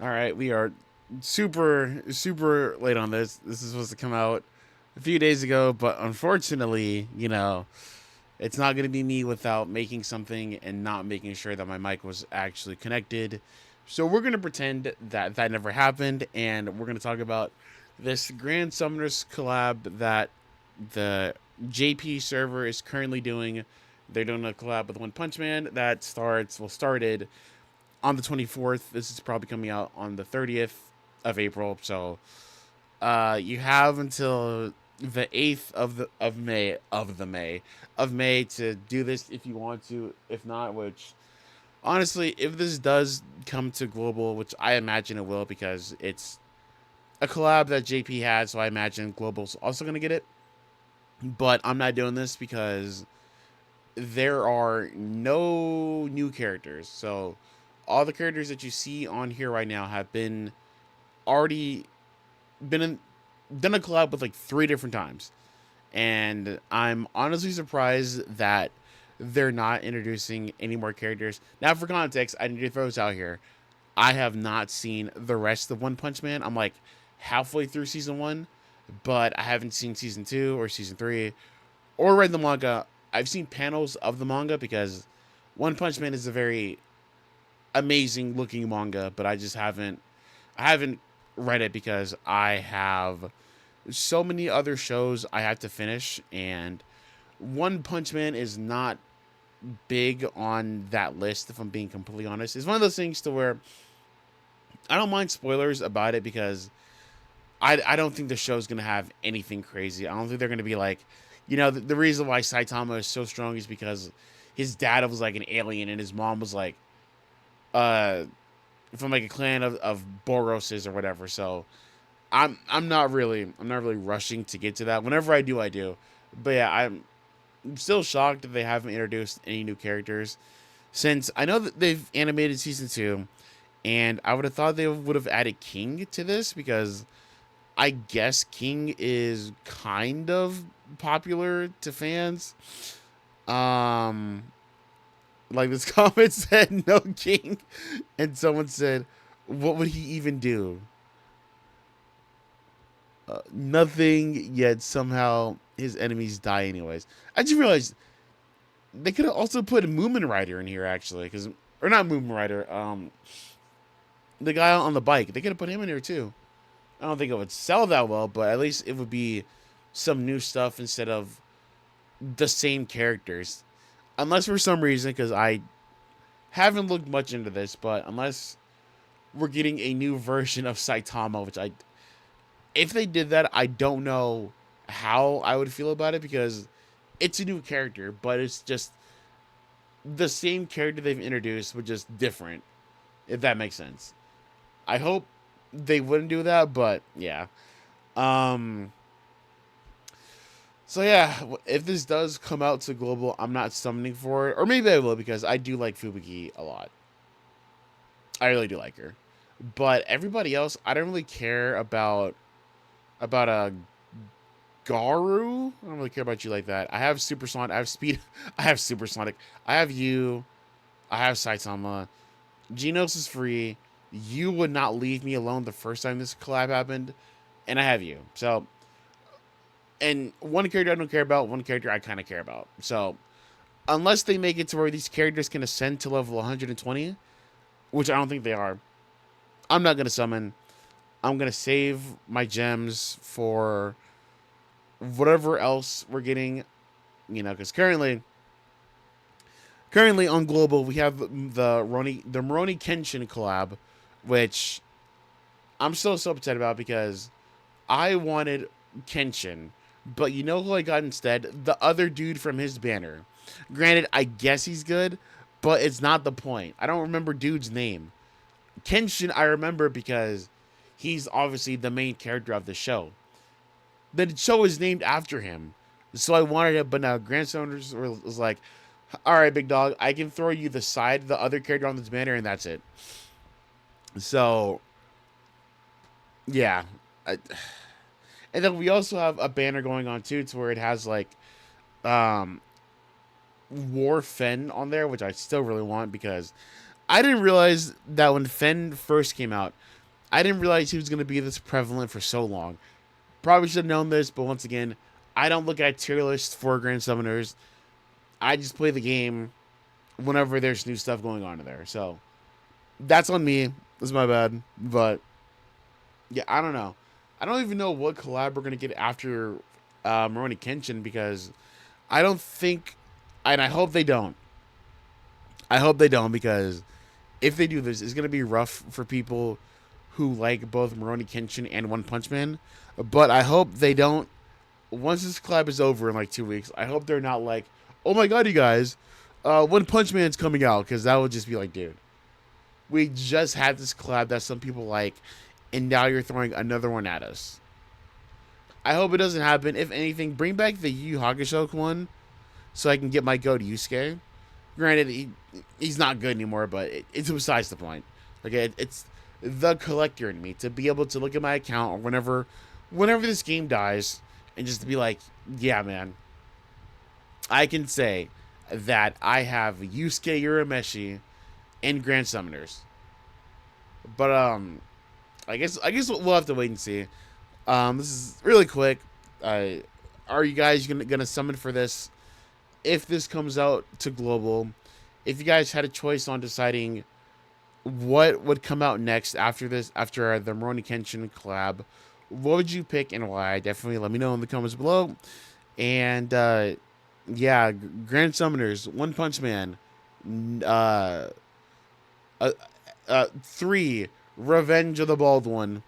All right, we are super late on this. This is supposed to come out a few days ago, but unfortunately, it's not going to be me without making something and not making sure that my mic was actually connected. So we're going to pretend that that never happened, and we're going to talk about this Grand Summoners collab that the JP server is currently doing. They're doing a collab with One Punch Man that started on the 24th. This is probably coming out on the 30th of April. So you have until the 8th of May to do this if you want to. If not, which honestly, if this does come to global, which I imagine it will because it's a collab that JP had, so I imagine global's also going to get it. But I'm not doing this because there are no new characters. So all the characters that you see on here right now have been already been in, done a collab with like three different times, and I'm honestly surprised that they're not introducing any more characters. Now, for context, I need to throw this out here. I have not seen the rest of One Punch Man. I'm like halfway through season one, but I haven't seen season two or season three or read the manga. I've seen panels of the manga because One Punch Man is a very amazing looking manga, but I haven't read it because I have so many other shows I have to finish, and One Punch Man is not big on that list. If I'm being completely honest, it's one of those things to where I don't mind spoilers about it because I don't think the show's gonna have anything crazy. I don't think they're gonna be like, the reason why Saitama is so strong is because his dad was like an alien and his mom was like uh from like a clan of Boroses or whatever. So I'm not really rushing to get to that. Whenever I do, I do. But yeah, I'm still shocked that they haven't introduced any new characters since I know that they've animated season two, and I would have thought they would have added King to this because I guess King is kind of popular to fans. Um, like this comment said, no King, and someone said, "What would he even do? Nothing." Yet somehow his enemies die anyways. I just realized they could have also put Moomin Rider in here actually, because or not Moomin Rider, the guy on the bike. They could have put him in here too. I don't think it would sell that well, but at least it would be some new stuff instead of the same characters. Unless for some reason, because I haven't looked much into this, but unless we're getting a new version of Saitama, which if they did that, I don't know how I would feel about it because it's a new character, but it's just the same character they've introduced, but just different, if that makes sense. I hope they wouldn't do that, but yeah. Um, so yeah, if this does come out to global, I'm not summoning for it, or maybe I will because I do like Fubuki a lot. I really do like her, but everybody else, I don't really care about a Garu. I don't really care about you like that. I have Supersonic. I have Speed. I have Supersonic. I have you. I have Saitama. Genos is free. You would not leave me alone the first time this collab happened, and I have you. So, and one character I don't care about, one character I kind of care about. So, unless they make it to where these characters can ascend to level 120, which I don't think they are, I'm not gonna summon. I'm gonna save my gems for whatever else we're getting. Because currently on global we have the Moroni Kenshin collab, which I'm so upset about because I wanted Kenshin, but you know who I got instead? The other dude from his banner. Granted, I guess he's good, but it's not the point. I don't remember dude's name. Kenshin I remember because he's obviously the main character of the show. The show is named after him. So I wanted it, but now Grandstoners was like, all right, big dog, I can throw you the other character on this banner, and that's it. So, yeah. I, and then we also have a banner going on, too, to where it has, like, um, War Fen on there, which I still really want because I didn't realize that when Fen first came out, I didn't realize he was going to be this prevalent for so long. Probably should have known this, but once again, I don't look at tier lists for Grand Summoners. I just play the game whenever there's new stuff going on in there. So that's on me. That's my bad. But yeah, I don't know. I don't even know what collab we're gonna get after Rurouni Kenshin because I don't think, and I hope they don't. I hope they don't because if they do this, it's gonna be rough for people who like both Rurouni Kenshin and One Punch Man. But I hope they don't. Once this collab is over in like 2 weeks, I hope they're not like, oh my god, you guys, One Punch Man's coming out, because that would just be like, dude, we just had this collab that some people like, and now you're throwing another one at us. I hope it doesn't happen. If anything, bring back the Yu Yu Hakusho one so I can get my go to Yusuke. Granted, he's not good anymore, but it's besides the point. Okay, it's the collector in me to be able to look at my account or whenever this game dies and just to be like, yeah, man, I can say that I have Yusuke Urameshi and Grand Summoners. But I guess we'll have to wait and see. This is really quick. Are you guys gonna summon for this? If this comes out to global, if you guys had a choice on deciding what would come out next after this, after the Rurouni Kenshin collab, what would you pick and why? Definitely let me know in the comments below. And yeah, Grand Summoners, One Punch Man, uh, 3, Revenge of the Bald One,